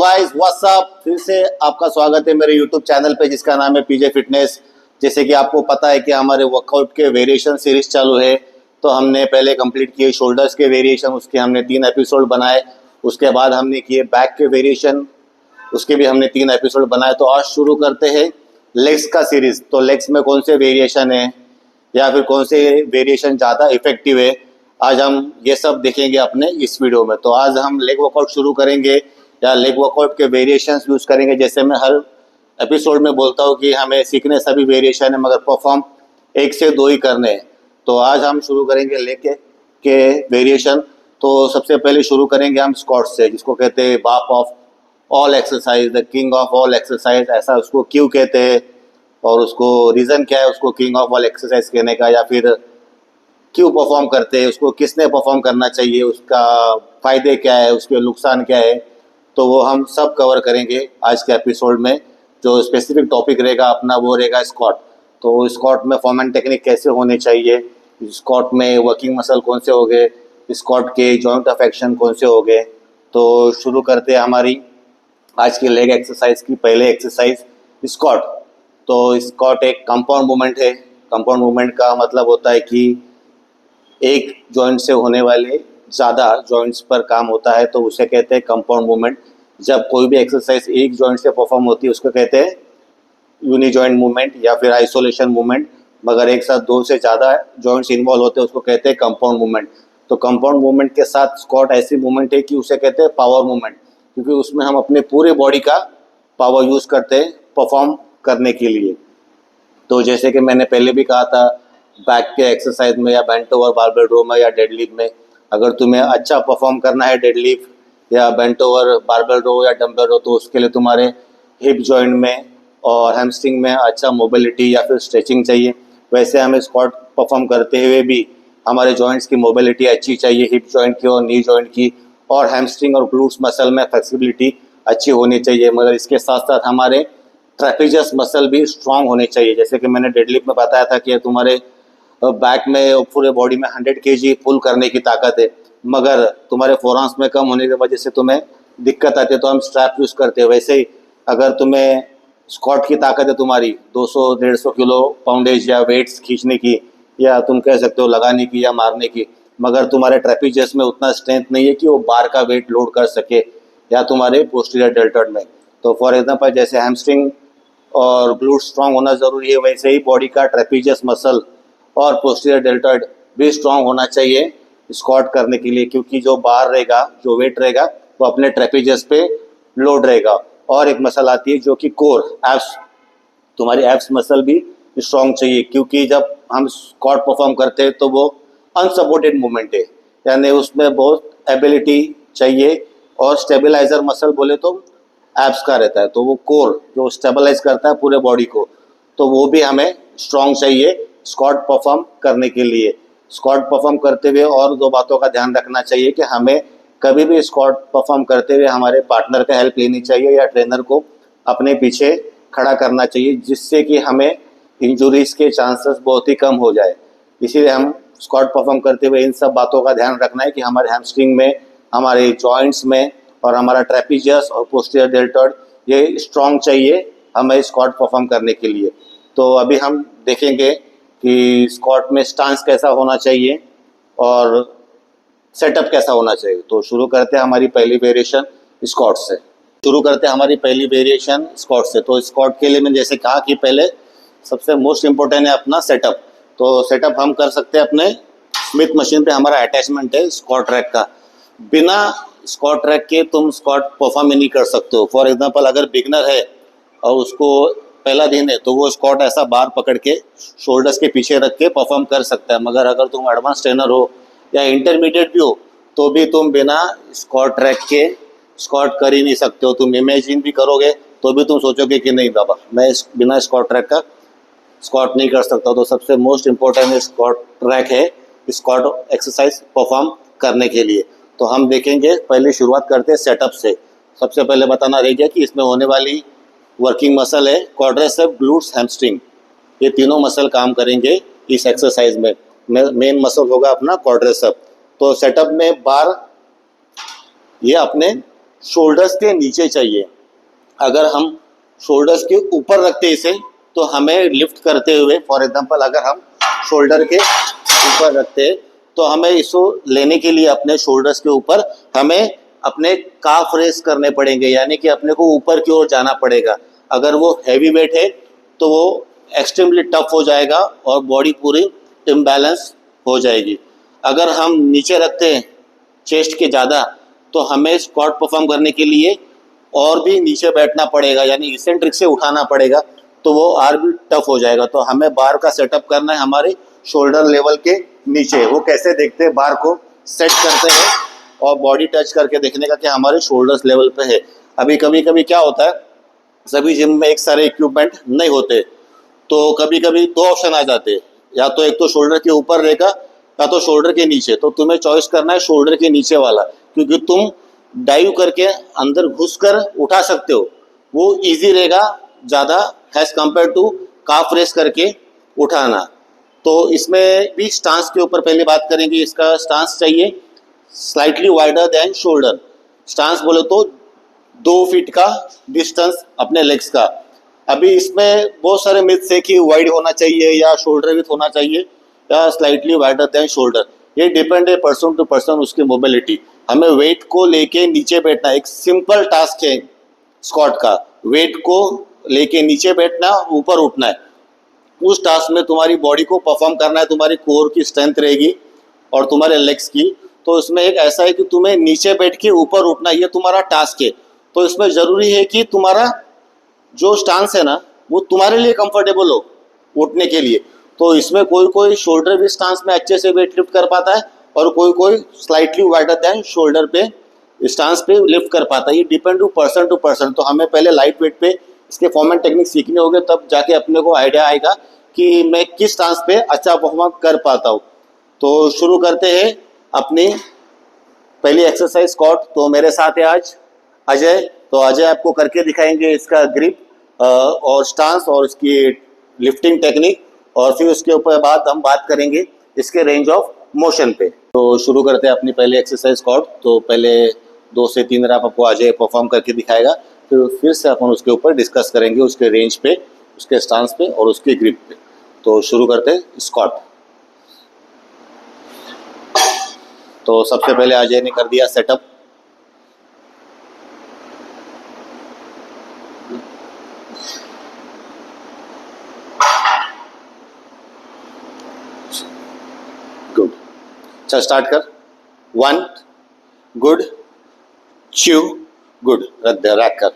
Guys what's up, फिर से आपका स्वागत है मेरे यूट्यूब चैनल पे जिसका नाम है पीजे फिटनेस। जैसे कि आपको पता है कि हमारे वर्कआउट के वेरिएशन सीरीज चालू है, तो हमने पहले कंप्लीट किए शोल्डर्स के वेरिएशन, उसके हमने 3 एपिसोड बनाए। उसके बाद हमने किए बैक के वेरिएशन, उसके भी हमने 3 एपिसोड बनाए। तो आज शुरू करते हैं लेग्स का सीरीज। तो लेग्स में कौन से वेरिएशन है या फिर कौन से वेरिएशन ज़्यादा इफेक्टिव है, आज हम ये सब देखेंगे अपने इस वीडियो में। तो आज हम लेग वर्कआउट शुरू करेंगे या लेग वर्कआउट के वेरिएशंस यूज़ करेंगे। जैसे मैं हर एपिसोड में बोलता हूँ कि हमें सीखने सभी वेरिएशन है, मगर परफॉर्म 1 से 2 ही करने हैं। तो आज हम शुरू करेंगे लेग के वेरिएशन। तो सबसे पहले शुरू करेंगे हम स्क्वाट से, जिसको कहते हैं बाप of all exercise, the king of all exercise. ऐसा उसको क्यों कहते हैं और उसको रीज़न क्या है उसको किंग ऑफ ऑल एक्सरसाइज कहने का, या फिर क्यों परफॉर्म करते हैं, उसको किसने परफॉर्म करना चाहिए, उसका फ़ायदे क्या है, उसके नुकसान क्या है। तो वो हम सब कवर करेंगे आज के एपिसोड में। जो स्पेसिफिक टॉपिक रहेगा अपना वो रहेगा स्क्वाट। तो स्क्वाट में फॉर्म एंड टेक्निक कैसे होने चाहिए, स्क्वाट में वर्किंग मसल कौन से हो गए, स्क्वाट के जॉइंट ऑफ एक्शन कौन से हो गए। तो शुरू करते हैं हमारी आज की लेग एक्सरसाइज की पहले एक्सरसाइज स्क्वाट। तो स्क्वाट एक कंपाउंड मूवमेंट है। कंपाउंड मूवमेंट का मतलब होता है कि एक जॉइंट से होने वाले ज़्यादा जॉइंट्स पर काम होता है, तो उसे कहते हैं कंपाउंड मूवमेंट। जब कोई भी एक्सरसाइज एक जॉइंट से परफॉर्म होती है उसको कहते हैं यूनी जॉइंट मूवमेंट या फिर आइसोलेशन मूवमेंट। मगर एक साथ 2 से ज़्यादा जॉइंट्स इन्वॉल्व होते हैं उसको कहते हैं कंपाउंड मूवमेंट। तो कंपाउंड मूवमेंट के साथ स्क्वाट ऐसी मूवमेंट है कि उसे कहते हैं पावर मूवमेंट, क्योंकि उसमें हम अपने पूरे बॉडी का पावर यूज़ करते हैं परफॉर्म करने के लिए। तो जैसे कि मैंने पहले भी कहा था, बैक के एक्सरसाइज में या बेंट ओवर बारबेल रो में या डेडलिफ्ट में, अगर तुम्हें अच्छा परफॉर्म करना है डेडलिफ्ट या बेंट ओवर बारबेल रो या डंबल रो, तो उसके लिए तुम्हारे हिप जॉइंट में और हैमस्ट्रिंग में अच्छा मोबिलिटी या फिर स्ट्रेचिंग चाहिए। वैसे हमें स्क्वाट परफॉर्म करते हुए भी हमारे जॉइंट्स की मोबिलिटी अच्छी चाहिए, हिप जॉइंट की और नी जॉइंट की, और हैमस्ट्रिंग और ग्लूट्स मसल में फ्लेक्सिबिलिटी अच्छी होनी चाहिए। मगर इसके साथ साथ हमारे ट्रेपेजियस मसल भी स्ट्रांग होने चाहिए। जैसे कि मैंने डेडलिफ्ट में बताया था कि तुम्हारे बैक में और पूरे बॉडी में 100 kg पुल करने की ताकत है, मगर तुम्हारे फोरआर्म्स में कम होने की वजह से तुम्हें दिक्कत आती है, तो हम स्ट्रैप यूज़ करते हैं। वैसे ही अगर तुम्हें स्क्वाट की ताकत है तुम्हारी 200-150 किलो पाउंडेज या वेट्स खींचने की, या तुम कह सकते हो लगाने की या मारने की, मगर तुम्हारे ट्रेपेजियस में उतना स्ट्रेंथ नहीं है कि वो बार का वेट लोड कर सके, या तुम्हारे पोस्टीरियर डेल्टॉइड में। तो फॉर एग्जांपल जैसे हैमस्ट्रिंग और ग्लूट स्ट्रांग होना ज़रूरी है, वैसे ही बॉडी का ट्रेपेजियस मसल और पोस्टीरियर डेल्टॉइड भी स्ट्रांग होना चाहिए स्क्वाट करने के लिए, क्योंकि जो बार रहेगा, जो वेट रहेगा, वो अपने ट्रेपेजियस पे लोड रहेगा। और एक मसल आती है जो कि कोर एब्स, तुम्हारी एब्स मसल भी स्ट्रांग चाहिए, क्योंकि जब हम स्क्वाट परफॉर्म करते हैं तो वो अनसपोर्टेड मूवमेंट है, यानी उसमें बहुत एबिलिटी चाहिए। और स्टेबलाइजर मसल बोले तो एब्स का रहता है, तो वो कोर जो स्टेबलाइज करता है पूरे बॉडी को, तो वो भी हमें स्ट्रांग चाहिए स्क्वाट परफॉर्म करने के लिए। स्क्वाट परफॉर्म करते हुए और 2 बातों का ध्यान रखना चाहिए कि हमें कभी भी स्क्वाट परफॉर्म करते हुए हमारे पार्टनर का हेल्प लेनी चाहिए या ट्रेनर को अपने पीछे खड़ा करना चाहिए, जिससे कि हमें इंजुरीज के चांसेस बहुत ही कम हो जाए। इसीलिए हम स्क्वाट परफॉर्म करते हुए इन सब बातों का ध्यान रखना है कि हमारे हैमस्ट्रिंग में, हमारे जॉइंट्स में और हमारा ट्रेपेजियस और पोस्टीरियर डेल्टॉइड ये स्ट्रांग चाहिए हमें स्क्वाट परफॉर्म करने के लिए। तो अभी हम देखेंगे कि स्क्वाट में स्टांस कैसा होना चाहिए और सेटअप कैसा होना चाहिए। तो शुरू करते हैं हमारी पहली वेरिएशन स्क्वाट से। तो स्क्वाट के लिए मैंने जैसे कहा कि पहले सबसे मोस्ट इम्पोर्टेंट है अपना सेटअप। तो सेटअप हम कर सकते हैं अपने स्मिथ मशीन पे, हमारा अटैचमेंट है स्क्वाट ट्रैक का। बिना स्क्वाट ट्रैक के तुम स्क्वाट परफॉर्म ही नहीं कर सकते हो। फॉर एग्जांपल अगर बिगनर है और उसको पहला दिन है, तो वो स्क्वाट ऐसा बार पकड़ के शोल्डर्स के पीछे रख के परफॉर्म कर सकता है। मगर अगर तुम एडवांस ट्रेनर हो या इंटरमीडिएट भी हो, तो भी तुम बिना स्क्वाट ट्रैक के स्क्वाट कर ही नहीं सकते हो। तुम इमेजिन भी करोगे तो भी तुम सोचोगे कि नहीं बाबा, मैं बिना स्क्वाट ट्रैक का स्क्वाट नहीं कर सकता। तो सबसे मोस्ट इम्पोर्टेंट स्क्वाट ट्रैक है स्क्वाट एक्सरसाइज परफॉर्म करने के लिए। तो हम देखेंगे, पहले शुरुआत करते हैं सेटअप से। सबसे पहले बताना रह गया कि इसमें होने वाली वर्किंग मसल है क्वाड्रिसेप्स, ग्लूट्स, हैमस्ट्रिंग। ये तीनों मसल काम करेंगे इस एक्सरसाइज में। मेन मसल होगा अपना क्वाड्रिसेप्स। तो सेटअप में बार ये अपने शोल्डर्स के नीचे चाहिए। अगर हम शोल्डर्स के ऊपर रखते इसे तो हमें लिफ्ट करते हुए, फॉर एग्जांपल अगर हम शोल्डर के ऊपर रखते हैं तो हमें इसको लेने के लिए अपने शोल्डर्स के ऊपर हमें अपने काफ रेस करने पड़ेंगे, यानी कि अपने को ऊपर की ओर जाना पड़ेगा। अगर वो हैवी वेट है तो वो एक्सट्रीमली टफ हो जाएगा और बॉडी पूरी इम्बैलेंस हो जाएगी। अगर हम नीचे रखते हैं चेस्ट के ज़्यादा तो हमें स्क्वाट परफॉर्म करने के लिए और भी नीचे बैठना पड़ेगा, यानी इसेंट्रिक से उठाना पड़ेगा, तो वो और भी टफ हो जाएगा। तो हमें बार का सेटअप करना है हमारे शोल्डर लेवल के नीचे। वो कैसे देखते हैं, बार को सेट करते हैं और बॉडी टच करके देखने का कि हमारे शोल्डर्स लेवल पे है। अभी कभी कभी क्या होता है, सभी जिम में एक सारे इक्विपमेंट नहीं होते, तो कभी कभी दो ऑप्शन आ जाते हैं, या तो एक तो शोल्डर के ऊपर रहेगा या तो शोल्डर के नीचे। तो तुम्हें चॉइस करना है शोल्डर के नीचे वाला, क्योंकि तुम डाइव करके अंदर घुसकर उठा सकते हो, वो इजी रहेगा ज़्यादा as compared to calf raise करके उठाना। तो इसमें भी स्टांस के ऊपर पहले बात करेंगे। इसका स्टांस चाहिए slightly wider than shoulder. Stance बोले तो 2 फीट का डिस्टेंस अपने लेग्स का। अभी इसमें बहुत सारे मिथ्स है कि वाइड होना चाहिए या शोल्डर विथ होना चाहिए या स्लाइटली वाइडर देन शोल्डर। ये डिपेंड है पर्सन टू पर्सन, उसकी मोबिलिटी। हमें वेट को लेके नीचे बैठना, एक सिंपल टास्क है स्क्वाट का, वेट को लेके नीचे बैठना, ऊपर उठना है। उस टास्क में तुम्हारी बॉडी को परफॉर्म करना है, तुम्हारी कोर की स्ट्रेंथ रहेगी और तुम्हारे लेग्स की। तो इसमें एक ऐसा है कि तुम्हें नीचे बैठ के ऊपर उठना, ये तुम्हारा टास्क है। तो इसमें ज़रूरी है कि तुम्हारा जो स्टांस है ना वो तुम्हारे लिए कंफर्टेबल हो उठने के लिए। तो इसमें कोई कोई शोल्डर भी स्टांस में अच्छे से वेट लिफ्ट कर पाता है और कोई कोई स्लाइटली वाइडर देन शोल्डर पे स्टांस पे लिफ्ट कर पाता है। ये डिपेंड टू पर्सन। तो हमें पहले लाइट वेट पे इसके फॉर्म एंड टेक्निक सीखने होंगे, तब जाके अपने को आइडिया आएगा कि मैं किस स्टांस पे अच्छा परफॉर्म कर पाता हूँ। तो शुरू करते हैं अपनी पहली एक्सरसाइज स्क्वाट। तो मेरे साथ है आज अजय। तो अजय आपको करके दिखाएंगे इसका ग्रिप और स्टांस और इसकी लिफ्टिंग टेक्निक, और फिर उसके ऊपर बाद हम बात करेंगे इसके रेंज ऑफ मोशन पे। तो शुरू करते हैं अपनी पहले एक्सरसाइज स्क्वाट। तो पहले 2 से 3 रैप आपको अजय परफॉर्म करके दिखाएगा, फिर से अपन उसके ऊपर डिस्कस करेंगे उसके रेंज पे, उसके स्टांस पे और उसके ग्रिप पे। तो शुरू करते हैं स्क्वाट। तो सबसे पहले अजय ने कर दिया सेटअप। गुड, चल स्टार्ट कर। 1 गुड, 2 गुड, रैक कर।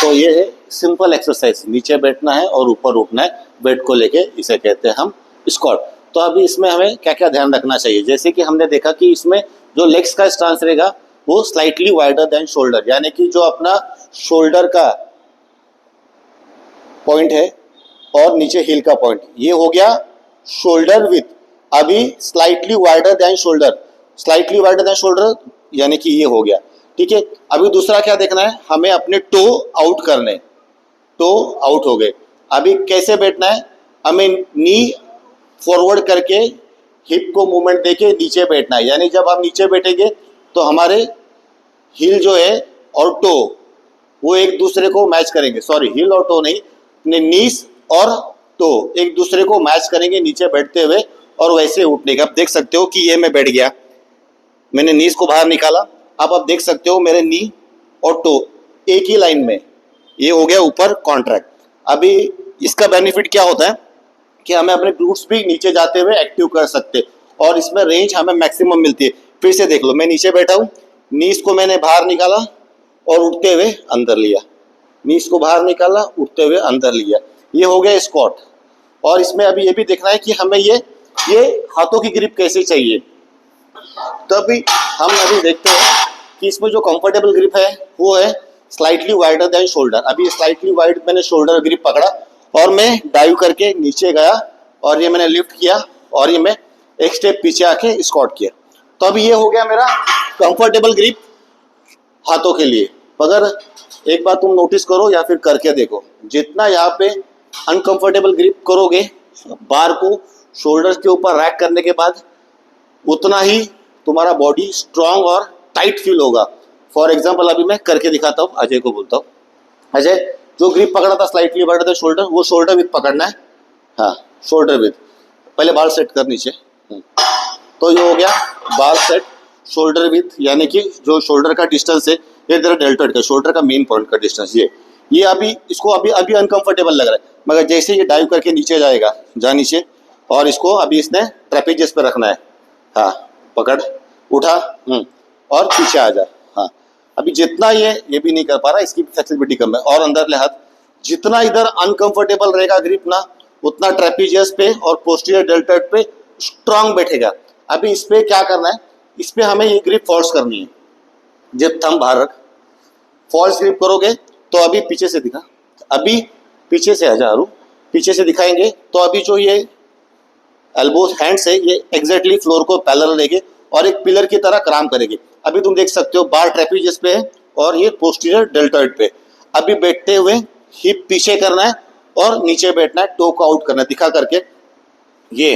तो ये है सिंपल एक्सरसाइज, नीचे बैठना है और ऊपर उठना है वेट को लेके, इसे कहते हैं हम स्क्वाट। तो अभी इसमें हमें क्या क्या ध्यान रखना चाहिए, जैसे कि हमने देखा कि इसमें जो लेग्स का स्टांस रहेगा वो स्लाइटली वाइडर देन शोल्डर, यानी कि जो अपना शोल्डर का पॉइंट है और नीचे हिल का पॉइंट, ये हो गया शोल्डर विथ। अभी slightly wider than shoulder, slightly wider than shoulder यानी कि ये हो गया, ठीक है। अभी दूसरा क्या देखना है, हमें अपने टो आउट करने, टो आउट हो गए। अभी कैसे बैठना है, हमें नी फॉरवर्ड करके हिप को मूवमेंट देके नीचे बैठना है, यानी जब हम नीचे बैठेंगे तो हमारे हिल जो है और टो वो एक दूसरे को मैच करेंगे, सॉरी हिल और टो नहीं, अपने नीस और टो एक दूसरे को मैच करेंगे नीचे बैठते हुए और वैसे उठने का। आप देख सकते हो कि ये मैं बैठ गया, मैंने नीस को बाहर निकाला, अब आप देख सकते हो मेरे नी और टो एक ही लाइन में, ये हो गया ऊपर कॉन्ट्रैक्ट। अभी इसका बेनिफिट क्या होता है कि हमें अपने ग्लूट्स भी नीचे जाते हुए एक्टिव कर सकते और इसमें रेंज हमें मैक्सिमम मिलती है। फिर से देख लो, मैं नीचे बैठा हूँ, नीस को मैंने बाहर निकाला और उठते हुए अंदर लिया, नीस को बाहर निकाला उठते हुए अंदर लिया, ये हो गया स्क्वाट। और इसमें अभी ये भी देखना है कि हमें ये हाथों की ग्रिप कैसे चाहिए। तो अभी हम अभी देखते हैं कि इसमें जो कंफर्टेबल ग्रिप है वो है स्लाइटली वाइडर देन शोल्डर। अभी स्लाइटली वाइड मैंने शोल्डर ग्रिप पकड़ा और मैं डाइव करके नीचे गया और ये मैंने लिफ्ट किया और ये मैं एक स्टेप पीछे आके स्क्वाट किया। तो अभी ये हो गया मेरा कंफर्टेबल ग्रिप हाथों के लिए। मगर एक बात तुम नोटिस करो या फिर करके देखो, जितना यहाँ पे अनकंफर्टेबल ग्रिप करोगे बार को शोल्डर के ऊपर रैक करने के बाद, उतना ही तुम्हारा बॉडी स्ट्रांग और टाइट फील होगा। फॉर एग्जाम्पल अभी मैं करके दिखाता हूँ, अजय को बोलता हूँ, अजय जो ग्रिप पकड़ा था स्लाइटली बढ़ रहा था शोल्डर, वो शोल्डर विथ पकड़ना है। हाँ, शोल्डर विथ, पहले बाल सेट कर नीचे। तो ये हो गया बाल सेट, शोल्डर विथ, यानी कि जो शोल्डर का डिस्टेंस है ये तेरा डेल्टॉइड का, शोल्डर का मेन पॉइंट का डिस्टेंस, ये अभी इसको अभी अनकंफर्टेबल लग रहा है, मगर जैसे ये डाइव करके नीचे जाएगा, जा नीचे, और इसको अभी इसने ट्रेपेजियस पे रखना है। हाँ, पकड़, उठा, और पीछे आ जा। हाँ, अभी जितना ये भी नहीं कर पा रहा, इसकी फ्लेक्सिबिलिटी कम है, और अंदर ले हाथ, जितना इधर अनकंफर्टेबल रहेगा ग्रिप ना, उतना ट्रेपेजियस पे और पोस्टीरियर डेल्टॉइड पे स्ट्रांग बैठेगा। अभी इस पे क्या करना है, इस पे हमें ये ग्रिप फोर्स करनी है। जब थंब बाहर रख, फॉल्स ग्रिप करोगे तो अभी पीछे से दिखा, अभी पीछे से हजारों पीछे से दिखाएंगे तो अभी जो ये एल्बोस हैंड्स है ये एग्जैक्टली फ्लोर को पैरेलल रहेंगे और एक पिलर की तरह काम करेंगे। अभी तुम देख सकते हो बार ट्रेपेजियस पे है और ये पोस्टीरियर डेल्टॉइड पे। अभी बैठते हुए हिप पीछे करना है और नीचे बैठना है, टो को आउट करना है, दिखा करके। ये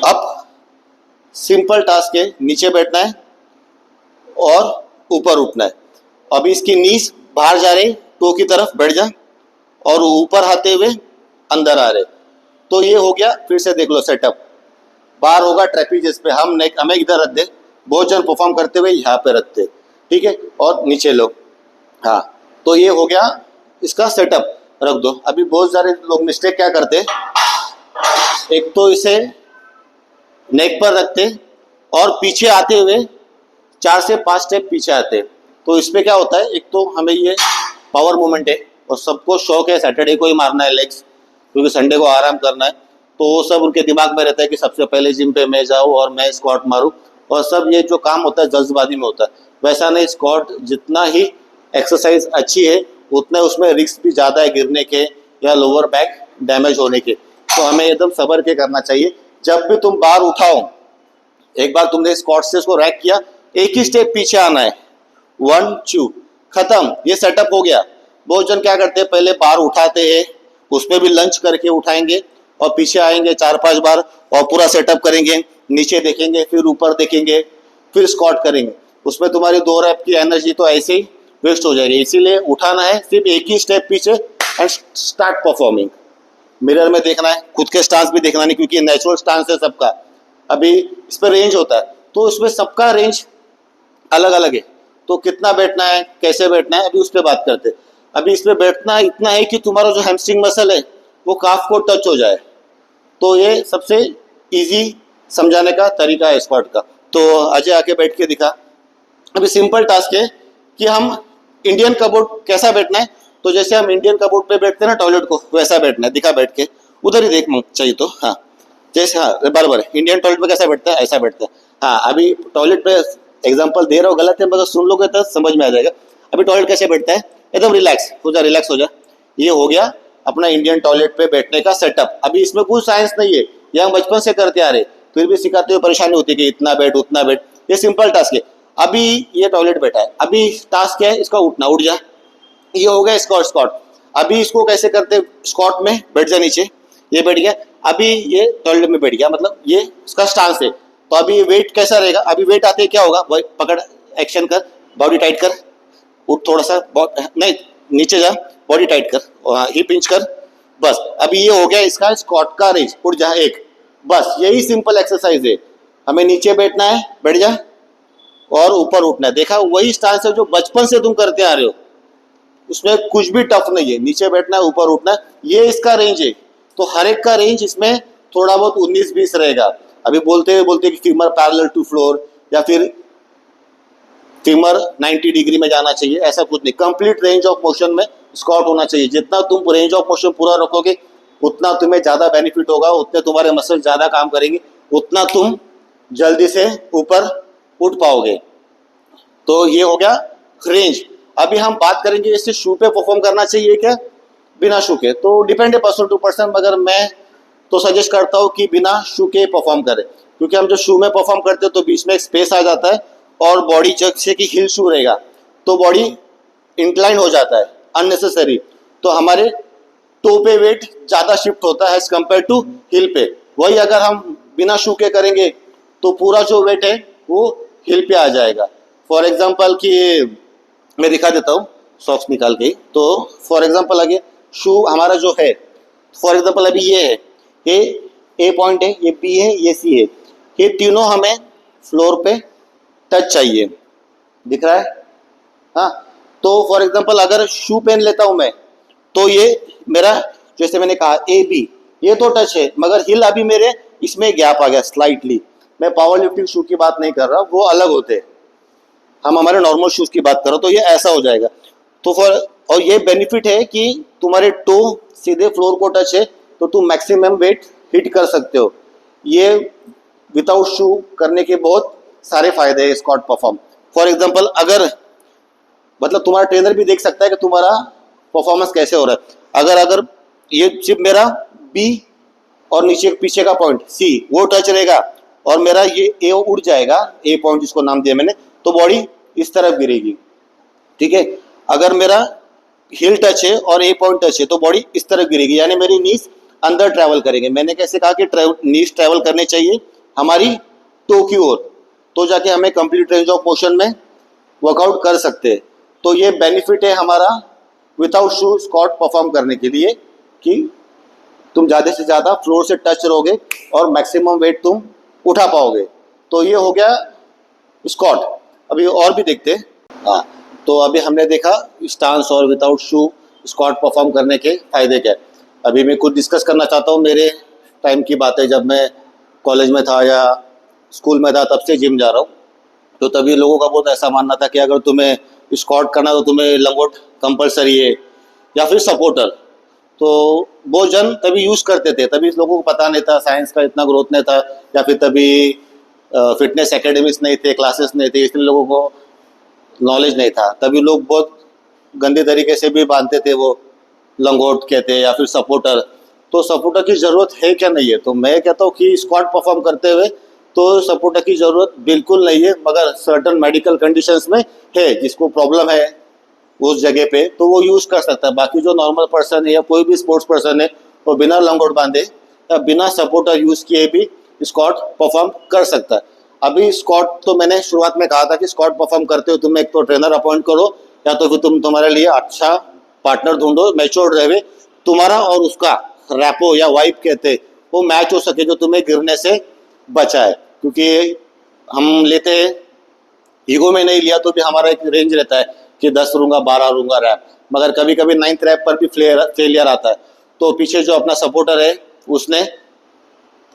अब सिंपल टास्क है, नीचे बैठना है और ऊपर उठना है। अभी इसकी नीज बाहर जा रही, टो की तरफ बैठ जा, और ऊपर आते हुए अंदर आ रहे। तो ये हो गया, फिर से देख लो सेटअप। बाहर होगा ट्रेपेजियस पे, हमें इधर रख दे, बहुत जन परफॉर्म करते हुए यहाँ पे रखते, ठीक है, और नीचे लो। हाँ, तो ये हो गया इसका सेटअप, रख दो। अभी बहुत सारे लोग मिस्टेक क्या करते, एक तो इसे नेक पर रखते और पीछे आते हुए 4 से 5 स्टेप पीछे आते। तो इसमें क्या होता है, एक तो हमें ये पावर मूवमेंट है और सबको शौक है सैटरडे को ही मारना है लेग्स, क्योंकि संडे को आराम करना है। तो वो सब उनके दिमाग में रहता है कि सबसे पहले जिम पे मैं जाऊँ और मैं स्क्वाट मारूँ, और सब ये जो काम होता है जल्दबाजी में होता है। वैसा नहीं, स्क्वाट जितना ही एक्सरसाइज अच्छी है उतना उसमें रिस्क भी ज़्यादा है गिरने के या लोअर बैक डैमेज होने के। तो हमें एकदम सबर के करना चाहिए। जब भी तुम बार उठाओ, एक बार तुमने स्क्वाट से इसको रैक किया, एक ही स्टेप पीछे आना है, 1 2 खत्म, ये सेटअप हो गया। बहुत जन क्या करते हैं, पहले बार उठाते हैं, उसमें भी लंच करके उठाएंगे और पीछे आएंगे 4-5 बार और पूरा सेटअप करेंगे, नीचे देखेंगे, फिर ऊपर देखेंगे, फिर स्क्वाट करेंगे। उसमें तुम्हारी 2 रैप की एनर्जी तो ऐसे ही वेस्ट हो जाएगी। इसीलिए उठाना है सिर्फ एक ही स्टेप पीछे एंड स्टार्ट परफॉर्मिंग। मिरर में देखना है, खुद के स्टांस भी देखना नहीं, क्योंकि नेचुरल स्टांस है सबका। अभी इस पर रेंज होता है, तो इसमें सबका रेंज अलग अलग है। तो कितना बैठना है, कैसे बैठना है, अभी उस पर बात करते हैं। अभी इसमें बैठना इतना है कि तुम्हारा जो हैमस्ट्रिंग मसल है वो काफ को टच हो जाए। तो ये सबसे इजी समझाने का तरीका है स्क्वाट का। तो अजय आके बैठ के दिखा। अभी सिंपल टास्क है कि हम इंडियन कबोर्ड कैसा बैठना है, तो जैसे हम इंडियन कबोर्ड पे बैठते हैं ना टॉयलेट को, वैसा बैठना है। दिखा बैठ के, उधर ही देख चाहिए तो। हाँ, जैसे, हाँ बराबर है, इंडियन टॉयलेट पे कैसा बैठता है ऐसा बैठता है। हाँ, अभी टॉयलेट पे एग्जांपल दे रहा हूँ, गलत है मगर सुन लोगे तो समझ में आ जाएगा। अभी टॉयलेट कैसे बैठता है, एकदम रिलैक्स हो जा, रिलैक्स हो जा। ये हो गया अपना इंडियन टॉयलेट पे बैठने का सेटअप। अभी इसमें कुछ साइंस नहीं है, ये हम बचपन से करते आ रहे, फिर भी सिखाते हुए परेशानी होती है कि इतना बैठ उतना बैठ। ये सिंपल टास्क है। अभी ये टॉयलेट बैठा है, अभी टास्क क्या है, इसका उठना, उठ जा। ये हो गया स्क्वाट। स्क्वाट अभी इसको कैसे करते, स्क्वाट में बैठ जा नीचे, ये बैठ गया। अभी ये टॉयलेट में बैठ गया, मतलब ये इसका स्टांस है। तो अभी वेट कैसा रहेगा, अभी वेट आते क्या होगा, पकड़, एक्शन कर, बॉडी टाइट कर, उठ थोड़ा सा, नहीं नीचे जा, बॉडी टाइट कर, हिप इंच कर, बस। अभी ये हो गया इसका स्क्वाट का रेंज, उठ जा एक, बस। यही सिंपल एक्सरसाइज है। हमें नीचे बैठना है, बैठ जा, और ऊपर उठना है। देखा, वही स्टांस है जो बचपन से तुम करते आ रहे हो, उसमें कुछ भी टफ नहीं है। नीचे बैठना है, ऊपर उठना है, ये इसका रेंज है। तो हर एक का रेंज इसमें थोड़ा बहुत 19-20 रहेगा। अभी बोलते कि फीमर पैरेलल टू फ्लोर या फिर फीमर 90 डिग्री में जाना चाहिए, ऐसा कुछ नहीं। कंप्लीट रेंज ऑफ मोशन में स्क्वाट होना चाहिए। जितना तुम रेंज ऑफ मोशन पूरा रखोगे उतना तुम्हें ज़्यादा बेनिफिट होगा, उतने तुम्हारे मसल ज़्यादा काम करेंगे, उतना तुम जल्दी से ऊपर उठ पाओगे। तो ये हो गया रेंज। अभी हम बात करेंगे इससे शू पे परफॉर्म करना चाहिए क्या, बिना शू के। तो डिपेंड है पर्सन टू पर्सन, मगर मैं तो सजेस्ट करता हूँ कि बिना शू के परफॉर्म करें, क्योंकि हम जो शू में परफॉर्म करते हैं तो बीच में एक स्पेस आ जाता है और बॉडी जैसे कि हिल शू रहेगा तो बॉडी इंक्लाइन हो जाता है अननेसेसरी। तो हमारे टो पे वेट ज़्यादा शिफ्ट होता है एज कम्पेयर टू हिल पे। वही अगर हम बिना शू के करेंगे तो पूरा जो वेट है वो हिल पे आ जाएगा। फॉर एग्जांपल कि मैं दिखा देता हूँ सॉक्स निकाल के। तो फॉर एग्जांपल आगे शू हमारा जो है, फॉर एग्जांपल अभी ये है, ये ए पॉइंट है, ये बी है, ये सी है, ये तीनों हमें फ्लोर पे टच चाहिए, दिख रहा है? हाँ, तो फॉर एग्जांपल अगर शू पहन लेता हूँ मैं, तो ये मेरा जैसे मैंने कहा ए बी ये तो टच है, मगर हिल अभी मेरे इसमें गैप आ गया स्लाइटली। मैं पावर लिफ्टिंग शू की बात नहीं कर रहा, वो अलग होते हैं, हम हमारे नॉर्मल शूज की बात करो, तो ये ऐसा हो जाएगा। तो फॉर और ये बेनिफिट है कि तुम्हारे टो सीधे फ्लोर को टच है, तो तुम मैक्सिमम वेट हिट कर सकते हो। ये विदाउट शू करने के बहुत सारे फायदे हैं स्क्वाट परफॉर्म। फॉर एग्जांपल अगर मतलब तुम्हारा ट्रेनर भी देख सकता है कि तुम्हारा परफॉर्मेंस कैसे हो रहा है। अगर ये सिर्फ मेरा बी और नीचे पीछे का पॉइंट सी वो टच रहेगा और मेरा ये ए उड़ जाएगा, ए पॉइंट जिसको नाम दिया मैंने, तो बॉडी इस तरफ गिरेगी, ठीक है। अगर मेरा हिल टच है और ए पॉइंट टच है तो बॉडी इस तरफ गिरेगी, यानी मेरी नीज अंदर ट्रैवल करेंगे। मैंने कैसे कहा कि नीज ट्रैवल करने चाहिए हमारी टो की ओर, तो जाके हमें कंप्लीट रेंज ऑफ मोशन में वर्कआउट कर सकते हैं। तो ये बेनिफिट है हमारा विदाउट शू स्क्वाट परफॉर्म करने के लिए कि तुम ज़्यादा से ज़्यादा फ्लोर से टच रहोगे और मैक्सिमम वेट तुम उठा पाओगे। तो ये हो गया स्क्वाट। अभी और भी देखते हैं। हाँ, तो अभी हमने देखा स्टांस और विदाउट शू स्क्वाट परफॉर्म करने के फायदे क्या है। अभी मैं कुछ डिस्कस करना चाहता हूँ मेरे टाइम की बातें। जब मैं कॉलेज में था या स्कूल में था तब से जिम जा रहा हूँ, तो तभी लोगों का बहुत ऐसा मानना था कि अगर तुम्हें स्क्वाट करना तो तुम्हें लंगोट कंपलसरी है या फिर सपोर्टर। तो वो जन तभी यूज़ करते थे, तभी लोगों को पता नहीं था, साइंस का इतना ग्रोथ नहीं था, या फिर तभी फिटनेस एकेडमीज नहीं थे, क्लासेस नहीं थे, इसलिए लोगों को नॉलेज नहीं था। तभी लोग बहुत गंदे तरीके से भी बांधते थे, वो लंगोट कहते हैं या फिर सपोर्टर। तो सपोर्टर की ज़रूरत है क्या नहीं है? तो मैं कहता हूँ कि स्क्वाट परफॉर्म करते हुए तो सपोर्टर की ज़रूरत बिल्कुल नहीं है, मगर सर्टन मेडिकल कंडीशंस में है, जिसको प्रॉब्लम है उस जगह पे तो वो यूज़ कर सकता है। बाकी जो नॉर्मल पर्सन है या कोई भी स्पोर्ट्स पर्सन है वो बिना लंगोट बांधे या बिना सपोर्टर यूज़ किए भी स्क्वाट परफॉर्म कर सकता है। अभी स्क्वाट तो मैंने शुरुआत में कहा था कि स्क्वाट परफॉर्म करते हो तुम एक तो ट्रेनर अपॉइंट करो, या तो फिर तुम तुम्हारे लिए अच्छा पार्टनर ढूंढो, मैच्योर्ड रहे, तुम्हारा और उसका रैपो या वाइब कहते वो मैच हो सके, जो तुम्हें गिरने से बचाए। क्योंकि हम लेते हैं ईगो में नहीं लिया तो भी हमारा एक रेंज रहता है कि 10 लूँगा 12 लूँगा रैप, मगर कभी कभी 9th रैप पर भी फेलियर आता है, तो पीछे जो अपना सपोर्टर है उसने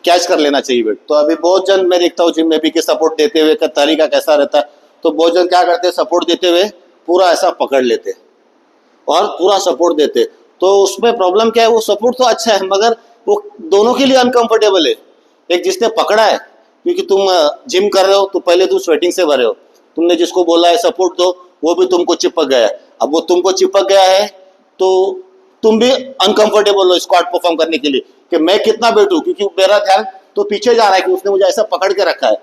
कैच कर लेना चाहिए वेट। तो अभी बहुत जन मैं देखता हूँ जिम में भी कि सपोर्ट देते हुए का तरीका कैसा रहता है, तो बहुत जन क्या करते हैं, सपोर्ट देते हुए पूरा ऐसा पकड़ लेते और पूरा सपोर्ट देते। तो उसमें प्रॉब्लम क्या है, वो सपोर्ट तो अच्छा है मगर वो दोनों के लिए अनकंफर्टेबल है। एक जिसने पकड़ा है, क्योंकि तुम जिम कर रहे हो तो पहले तुम स्वेटिंग से भरे हो, तुमने जिसको बोला है सपोर्ट दो वो भी तुमको चिपक गया है। अब वो तुमको चिपक गया है तो तुम भी अनकंफर्टेबल हो स्क्वाट परफॉर्म करने के लिए कि मैं कितना बैठूं, क्योंकि मेरा ध्यान तो पीछे जा रहा है कि उसने मुझे ऐसा पकड़ के रखा है।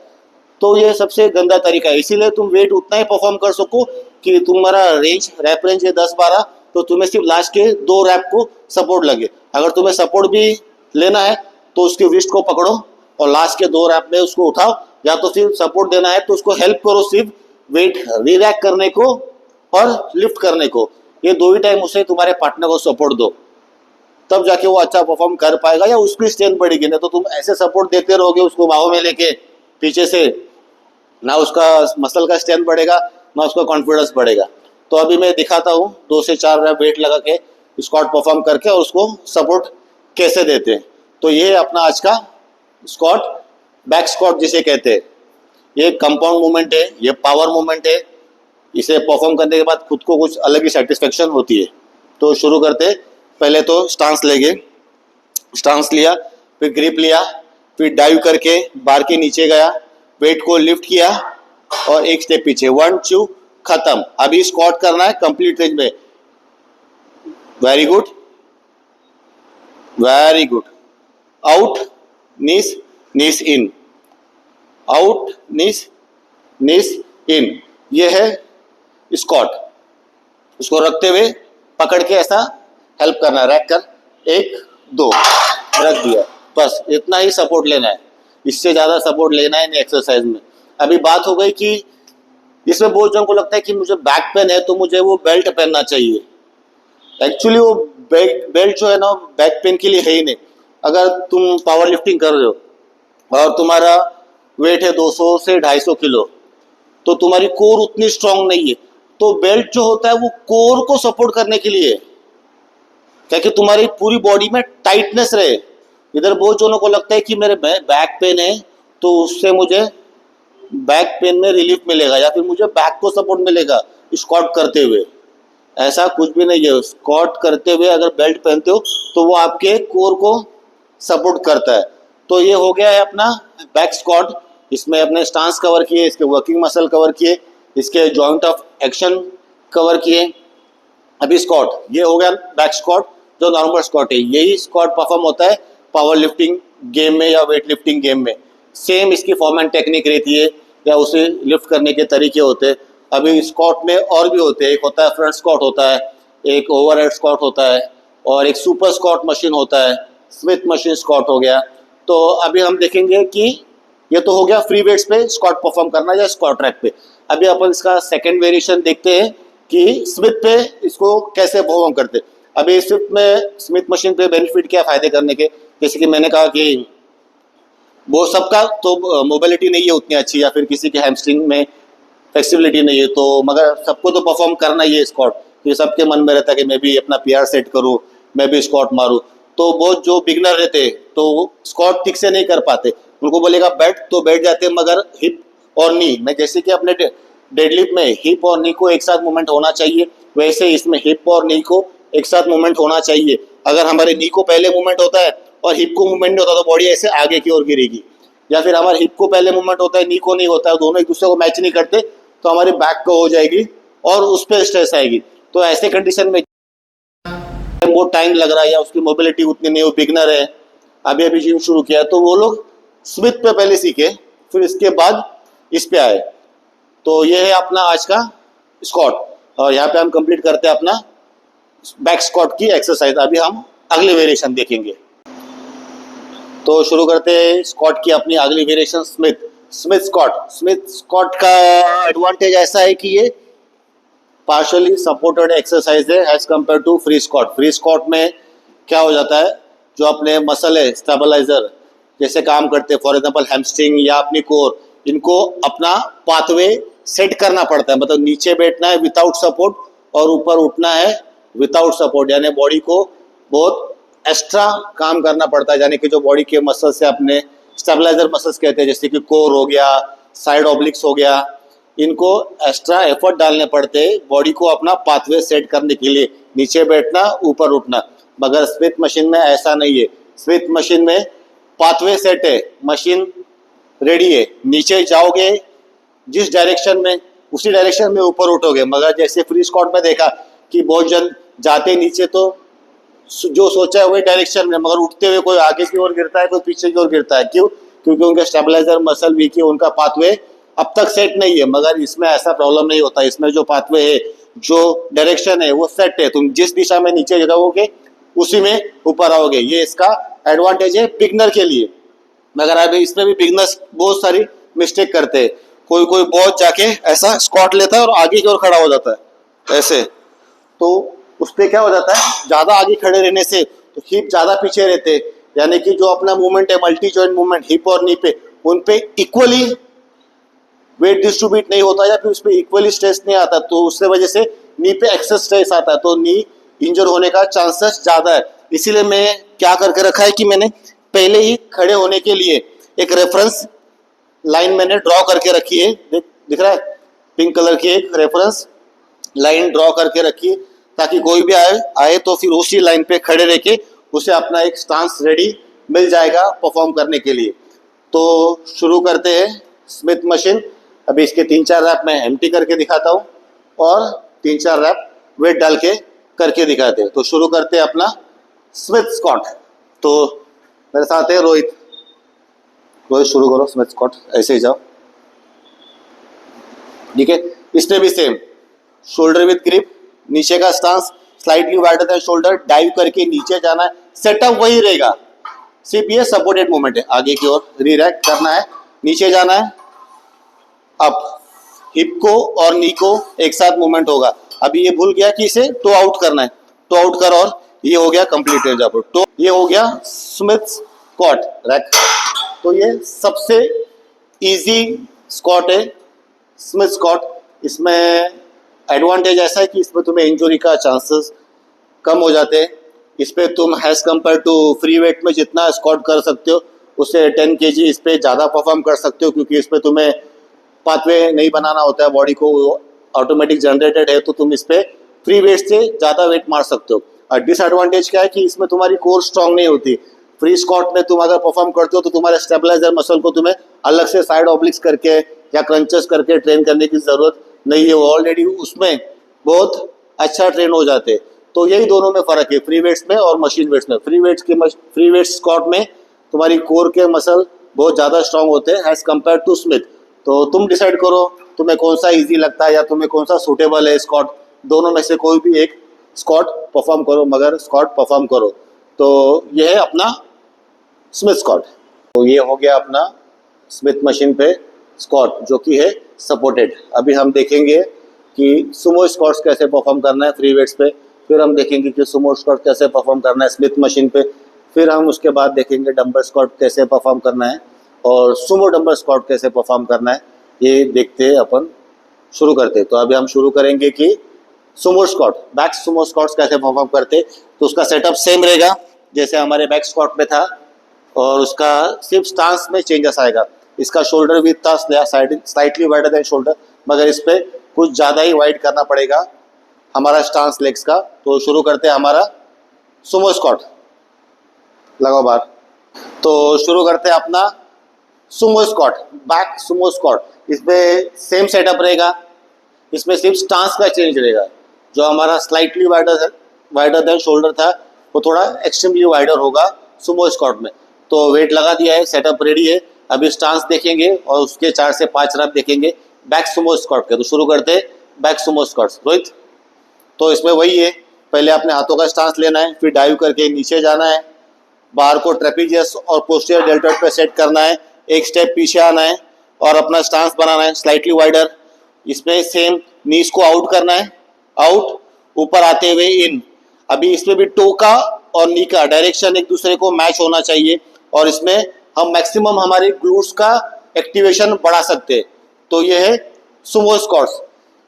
तो ये सबसे गंदा तरीका है। इसीलिए तुम वेट उतना ही परफॉर्म कर सको कि तुम्हारा रेंज रैप रेंज है 10-12, तो तुम्हें सिर्फ लास्ट के 2 रैप को सपोर्ट लगे। अगर तुम्हें सपोर्ट भी लेना है तो उसके रिस्ट को पकड़ो और लास्ट के 2 रैप में उसको उठाओ, या तो फिर सपोर्ट देना है तो उसको हेल्प करो सिर्फ वेट रिरैक करने को और लिफ्ट करने को। ये 2 ही टाइम उसे तुम्हारे पार्टनर को सपोर्ट दो, तब जाके वो अच्छा परफॉर्म कर पाएगा या उसकी स्ट्रेंथ बढ़ेगी। नहीं तो तुम ऐसे सपोर्ट देते रहोगे उसको बाहों में लेके पीछे से, ना उसका मसल का स्ट्रेंथ बढ़ेगा ना उसका कॉन्फिडेंस बढ़ेगा। तो अभी मैं दिखाता हूँ 2 से 4 रैप वेट लगा के स्क्वाट परफॉर्म करके और उसको सपोर्ट कैसे देते हैं। तो ये अपना आज का स्क्वाट, बैक स्क्वाट जिसे कहते हैं। ये कंपाउंड मूवमेंट है, ये पावर मूवमेंट है। इसे परफॉर्म करने के बाद खुद को कुछ अलग ही सेटिस्फेक्शन होती है। तो शुरू करते, पहले तो स्टांस लेंगे, स्टांस लिया, फिर ग्रिप लिया, फिर डाइव करके बार के नीचे गया, वेट को लिफ्ट किया और एक स्टेप पीछे, 1 2 खत्म। अभी स्क्वाट करना है कंप्लीट रेंज में। Very good, very good. Out knees, knees in, out knees, knees in. ये है स्क्वाट। उसको रखते हुए पकड़ के ऐसा हेल्प करना है, रख कर 1 2 रख दिया, बस इतना ही सपोर्ट लेना है। इससे ज़्यादा सपोर्ट लेना है नहीं एक्सरसाइज में। अभी बात हो गई कि इसमें बहुत जनों को लगता है कि मुझे बैक पेन है तो मुझे वो बेल्ट पहनना चाहिए। एक्चुअली वो बेल्ट जो है ना बैक पेन के लिए है ही नहीं। अगर तुम पावर लिफ्टिंग कर रहे हो और तुम्हारा वेट है 200 से 250 किलो, तो तुम्हारी कोर उतनी स्ट्रांग नहीं है, तो बेल्ट जो होता है वो कोर को सपोर्ट करने के लिए, ताकि तुम्हारी पूरी बॉडी में टाइटनेस रहे। इधर बहुत जनों को लगता है कि मेरे बैक पेन है तो उससे मुझे बैक पेन में रिलीफ मिलेगा या फिर मुझे बैक को सपोर्ट मिलेगा स्क्वाट करते हुए। ऐसा कुछ भी नहीं है। स्क्वाट करते हुए अगर बेल्ट पहनते हो तो वो आपके कोर को सपोर्ट करता है। तो ये हो गया है अपना बैक स्क्वाट। इसमें अपने स्टांस कवर किए, इसके वर्किंग मसल कवर किए, इसके जॉइंट ऑफ एक्शन कवर किए। अभी स्क्वाट, ये हो गया बैक स्क्वाट जो नॉर्मल स्क्वाट है। यही स्क्वाट परफॉर्म होता है पावर लिफ्टिंग गेम में या वेट लिफ्टिंग गेम में। सेम इसकी फॉर्म एंड टेक्निक रहती है या उसे लिफ्ट करने के तरीके होते हैं। अभी स्क्वाट में और भी होते हैं, एक होता है फ्रंट स्क्वाट होता है, एक ओवरहेड स्क्वाट होता है और एक सुपर स्क्वाट मशीन होता है, स्मिथ मशीन स्क्वाट हो गया। तो अभी हम देखेंगे कि ये तो हो गया फ्री वेट्स पे स्क्वाट परफॉर्म करना या स्क्वाट ट्रैक पे। अभी अपन इसका सेकंड वेरिएशन देखते हैं कि स्मिथ पे इसको कैसे परफॉर्म करते। अभी स्मिथ मशीन पे बेनिफिट क्या फायदे करने के, जैसे कि मैंने कहा कि वो सबका तो मोबिलिटी नहीं है उतनी अच्छी या फिर किसी के हैमस्ट्रिंग में फ्लेक्सिबिलिटी नहीं है, तो मगर सबको तो परफॉर्म करना ही है स्क्वाट। तो ये सबके मन में रहता है कि मैं भी अपना पीआर सेट करूँ, मैं भी स्क्वाट मारूँ। तो बहुत जो बिगनर रहते हैं तो स्क्वाट ठीक से नहीं कर पाते, उनको बोलेगा बैठ तो बैठ जाते हैं, मगर हिप और नी में, जैसे कि अपने डेडलिफ्ट में हिप और नी को एक साथ मूवमेंट होना चाहिए, वैसे इसमें हिप और नी को एक साथ मूवमेंट होना चाहिए। अगर हमारे नी को पहले मूवमेंट होता है और हिप को मूवमेंट नहीं होता तो बॉडी ऐसे आगे की ओर गिरेगी, या फिर हमारे हिप को पहले मूवमेंट होता है नी को नहीं होता है, दोनों एक दूसरे को मैच नहीं करते तो हमारी बैक को हो जाएगी और उस पर स्ट्रेस आएगी। तो ऐसे कंडीशन में बहुत टाइम लग रहा है या उसकी मोबिलिटी उतनी नहीं, वो बिगनर है, अभी जिम शुरू किया, तो वो लोग स्मिथ पे पहले सीखे फिर इसके बाद इस पे आए। तो ये है अपना आज का स्क्वाट और यहाँ पे हम कंप्लीट करते हैं अपना बैक स्क्वाट की एक्सरसाइज। अभी हम अगले वेरिएशन देखेंगे। तो शुरू करते हैं स्क्वाट की अपनी अगली variation Smith squat. Smith squat का एडवांटेज ऐसा है कि ये पार्शियली सपोर्टेड एक्सरसाइज है as compared to free squat. Free squat में क्या हो जाता है, जो अपने मसल है स्टेबलाइजर जैसे काम करते हैं, फॉर एग्जांपल हैमस्ट्रिंग या अपनी कोर, इनको अपना पाथवे सेट करना पड़ता है। मतलब नीचे बैठना है विदाउट सपोर्ट और ऊपर उठना है विदाउट सपोर्ट, यानी बॉडी को बहुत एक्स्ट्रा काम करना पड़ता है। यानी कि जो बॉडी के मसल्स से अपने स्टेबलाइजर मसल्स कहते हैं, जैसे कि कोर हो गया, साइड ऑब्लिक्स हो गया, इनको एक्स्ट्रा एफर्ट डालने पड़ते हैं बॉडी को अपना पाथवे सेट करने के लिए, नीचे बैठना ऊपर उठना। मगर स्मिथ मशीन में ऐसा नहीं है। स्मिथ मशीन में पाथवे सेट है, मशीन रेडी है, नीचे जाओगे जिस डायरेक्शन में उसी डायरेक्शन में ऊपर उठोगे। मगर जैसे फ्री स्क्वाट में देखा कि बहुत जन जाते नीचे तो जो सोचा है वही डायरेक्शन में, मगर उठते हुए कोई आगे की ओर गिरता है कोई पीछे की ओर गिरता है। क्यों? क्योंकि उनका स्टेबलाइजर मसल वीक है, उनका पाथवे अब तक सेट नहीं है। मगर इसमें ऐसा प्रॉब्लम नहीं होता, इसमें जो पाथवे है, जो डायरेक्शन है वो सेट है, तुम जिस दिशा में नीचे जाओगे उसी में ऊपर आओगे। ये इसका एडवांटेज है बिगनर के लिए। मगर अभी इसमें भी बिगनर्स बहुत सारी मिस्टेक करते हैं। कोई कोई बहुत जाके ऐसा स्क्वाट लेता है और आगे की ओर खड़ा हो जाता है ऐसे, तो उस पर क्या हो जाता है, ज़्यादा आगे खड़े रहने से तो हिप ज़्यादा पीछे रहते हैं, यानी कि जो अपना मूवमेंट है मल्टी जॉइंट मूवमेंट हिप और नी पे, उन पे इक्वली वेट डिस्ट्रीब्यूट नहीं होता या फिर उस पर इक्वली स्ट्रेस नहीं आता, तो उससे वजह से नी पे एक्सेस स्ट्रेस आता है, तो नी इंजर होने का चांसेस ज़्यादा है। इसीलिए मैं क्या करके रखा है कि मैंने पहले ही खड़े होने के लिए एक रेफरेंस लाइन मैंने ड्रॉ करके रखी है। दिख रहा है, पिंक कलर की एक रेफरेंस लाइन ड्रॉ करके रखी है, ताकि कोई भी आए तो फिर उसी लाइन पे खड़े रह के उसे अपना एक स्टांस रेडी मिल जाएगा परफॉर्म करने के लिए। तो शुरू करते हैं स्मिथ मशीन। अभी इसके 3-4 रैप मैं एम्प्टी करके दिखाता हूँ और 3-4 रैप वेट डाल के करके दिखाते हैं। तो शुरू करते हैं अपना स्मिथ स्क्वाट। तो मेरे साथ है रोहित। रोहित शुरू करो स्मिथ स्क्वाट, ऐसे ही जाओ, ठीक है। इसमें भी सेम, शोल्डर विद ग्रिप, नीचे का stance slightly wider than shoulder, dive करके नीचे जाना है, सेटअप वही रहेगा, सिर्फ ये सपोर्टेड मूवमेंट है, आगे की ओर रिरैक्ट करना है, नीचे जाना है, अप, हिप को और नी को एक साथ मूवमेंट होगा। अभी ये भूल गया कि इसे टो आउट करना है, टो आउट कर और ये हो गया कंप्लीट रेंज अप। तो ये हो गया स्मिथ स्क्वाट रैक। तो ये सबसे इजी स्क्वाट है स्मिथ स्क्वाट। इसमें एडवांटेज ऐसा है कि इसमें तुम्हें इंजरी का चांसेस कम हो जाते हैं। इस पे तुम as compared to free weight में जितना स्क्वाट कर सकते हो उससे 10 kg इस पे ज़्यादा परफॉर्म कर सकते हो, क्योंकि इस पे तुम्हें पाथवे नहीं बनाना होता है, बॉडी को ऑटोमेटिक जनरेटेड है, तो तुम इस पे फ्री वेट से ज़्यादा वेट मार सकते हो। और डिसएडवांटेज क्या है कि इसमें तुम्हारी कोर स्ट्रांग नहीं होती। फ्री स्क्वाट में तुम अगर परफॉर्म करते हो तो तुम्हारे स्टेबलाइजर मसल को तुम्हें अलग से साइड ऑब्लिक्स करके या क्रंचेस करके ट्रेन करने की ज़रूरत नहीं है, वो ऑलरेडी उसमें बहुत अच्छा ट्रेन हो जाते। तो यही दोनों में फ़र्क है, फ्री वेट्स में और मशीन वेट्स में। फ्री वेट्स स्क्वाट में तुम्हारी कोर के मसल बहुत ज़्यादा स्ट्रांग होते हैं एज कम्पेयर टू स्मिथ। तो तुम डिसाइड करो तुम्हें कौन सा इजी लगता है या तुम्हें कौन सा सूटेबल है स्क्वाट। दोनों में से कोई भी एक स्क्वाट परफॉर्म करो, मगर स्क्वाट परफॉर्म करो। तो ये है अपना स्मिथ स्क्वाट। तो ये हो गया अपना स्मिथ मशीन पे स्क्वाट जो कि है सपोर्टेड। अभी हम देखेंगे कि सुमो स्क्वाट्स कैसे परफॉर्म करना है फ्री वेट्स पे, फिर हम देखेंगे कि सुमो स्क्वाट कैसे परफॉर्म करना है स्मिथ मशीन पे, फिर हम उसके बाद देखेंगे डंबल स्क्वाट कैसे परफॉर्म करना है और सुमो डंबल स्क्वाट कैसे परफॉर्म करना है। ये देखते हैं अपन, शुरू करते। तो अभी हम शुरू करेंगे कि Sumo squat, back Sumo squats कैसे परफॉर्म करते। तो उसका सेटअप सेम रहेगा जैसे हमारे बैक स्क्वाट में था, और उसका सिर्फ स्टांस में चेंजेस आएगा। इसका शोल्डर विड्थ था स्लाइटली वाइडर देन शोल्डर, मगर इस पर कुछ ज़्यादा ही वाइड करना पड़ेगा हमारा स्टांस लेग्स का। तो शुरू करते हैं हमारा सुमो स्क्वाट, लगाओ बार। तो शुरू करते हैं अपना Sumo squat, back Sumo squat. इसमें सेम सेटअप रहेगा, इसमें सिर्फ स्टांस का चेंज रहेगा। जो हमारा स्लाइटली वाइडर देन शोल्डर था वो थोड़ा एक्सट्रीमली वाइडर होगा सुमो स्क्वाट में। तो वेट लगा दिया है, सेटअप रेडी है। अभी स्टांस देखेंगे और उसके 4 से 5 रैप देखेंगे बैक सुमो स्क्वाट के। तो शुरू करते हैं बैक सुमो स्क्वाट्स। रोहित, तो इसमें वही है, पहले अपने हाथों का स्टांस लेना है, फिर डाइव करके नीचे जाना है, बार को ट्रेपीजियस और पोस्टीरियर डेल्टॉइड पे सेट करना है, एक स्टेप पीछे आना है और अपना स्टांस बनाना है स्लाइटली वाइडर। इसमें सेम नीज को आउट करना है, आउट, ऊपर आते हुए इन। अभी इसमें भी टो का और नी का डायरेक्शन एक दूसरे को मैच होना चाहिए, और इसमें हम मैक्सिमम हमारे ग्लूट्स का एक्टिवेशन बढ़ा सकते हैं। तो ये है सुमो स्क्वाट्स।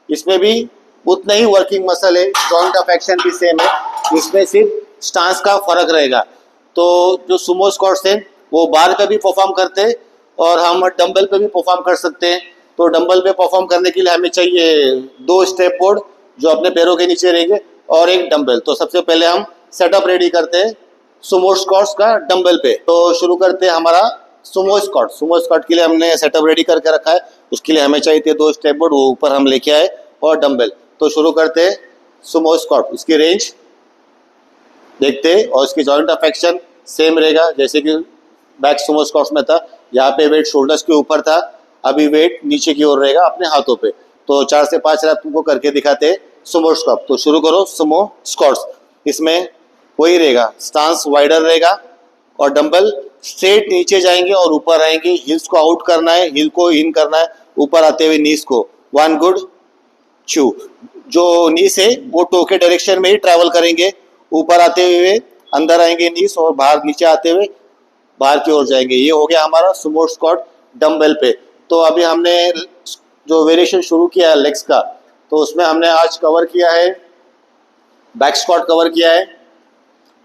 इसमें भी उतना ही वर्किंग मसल है, जॉइंट ऑफ एक्शन भी सेम है, इसमें सिर्फ स्टांस का फर्क रहेगा। तो जो सुमो स्क्वाट्स हैं वो बार पे भी परफॉर्म करते हैं और हम डंबल पे भी परफॉर्म कर सकते हैं। तो डंबल पे परफॉर्म करने के लिए हमें चाहिए 2 स्टेप बोर्ड जो अपने पैरों के नीचे रहेंगे और एक डंबल। तो सबसे पहले हम सेटअप रेडी करते हैं सुमो स्क्वाट्स का डंबल पे। तो शुरू करते हैं हमारा सुमो स्क्वाट। सुमो स्क्वाट के लिए हमने सेटअप रेडी करके रखा है, उसके लिए हमें चाहिए 2 स्टेप बोर्ड, वो ऊपर हम लेके आए, और डंबल। तो शुरू करते हैं सुमो स्क्वाट। इसकी रेंज देखते हैं और इसकी जॉइंट ऑफ एक्शन सेम रहेगा जैसे कि बैक सुमो स्क्वाट्स में था। यहाँ पे वेट शोल्डर्स के ऊपर था, अभी वेट नीचे की ओर रहेगा अपने हाथों पे। तो 4 से 5 रैप तुमको करके दिखाते हैं सुमो स्क्वाट। तो शुरू करो सुमो स्क्वाट्स। इसमें वही रहेगा, स्टांस वाइडर रहेगा और डंबल स्ट्रेट नीचे जाएंगे और ऊपर आएंगे। हिल्स को आउट करना है, हिल को इन करना है, ऊपर आते हुए नीज को 1 गुड चू। जो नीस है वो टो के डायरेक्शन में ही ट्रैवल करेंगे, ऊपर आते हुए अंदर आएंगे नीस और बाहर नीचे आते हुए बाहर की ओर जाएंगे। ये हो गया हमारा सुमो स्क्वाट डंबल पे। तो अभी हमने जो वेरिएशन शुरू किया है लेग्स का, तो उसमें हमने आज कवर किया है बैक स्क्वाट कवर किया है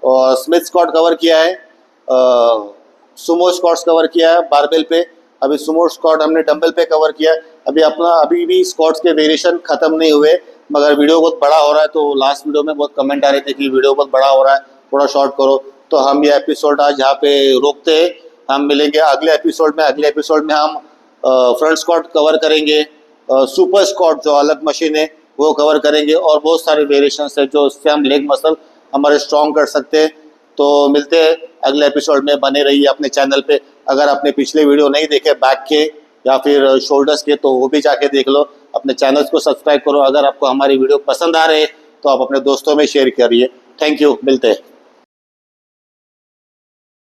और स्मिथ स्क्वाट कवर किया है, सुमो स्क्वाट्स कवर किया है बारबेल पे। अभी सुमो स्क्वाट हमने डंबल पे कवर किया। अभी भी स्क्वाट्स के वेरिएशन खत्म नहीं हुए, मगर वीडियो बहुत बड़ा हो रहा है। तो लास्ट वीडियो में बहुत कमेंट आ रहे थे कि वीडियो बहुत बड़ा हो रहा है, थोड़ा शॉर्ट करो। तो हम ये एपिसोड आज यहाँ पे रोकते हैं, हम मिलेंगे अगले एपिसोड में। अगले एपिसोड में हम फ्रंट स्क्वाट कवर करेंगे, सुपर स्क्वाट जो अलग मशीन है वो कवर करेंगे, और बहुत सारे वेरिएशंस है जो उससे हम लेग मसल हमारे स्ट्रॉन्ग कर सकते हैं। तो मिलते हैं अगले एपिसोड में, बने रहिए अपने चैनल पे। अगर आपने पिछले वीडियो नहीं देखे बैक के या फिर शोल्डर्स के, तो वो भी जाके देख लो। अपने चैनल्स को सब्सक्राइब करो। अगर आपको हमारी वीडियो पसंद आ रहे हैं तो आप अपने दोस्तों में शेयर करिए। थैंक यू, मिलते हैं।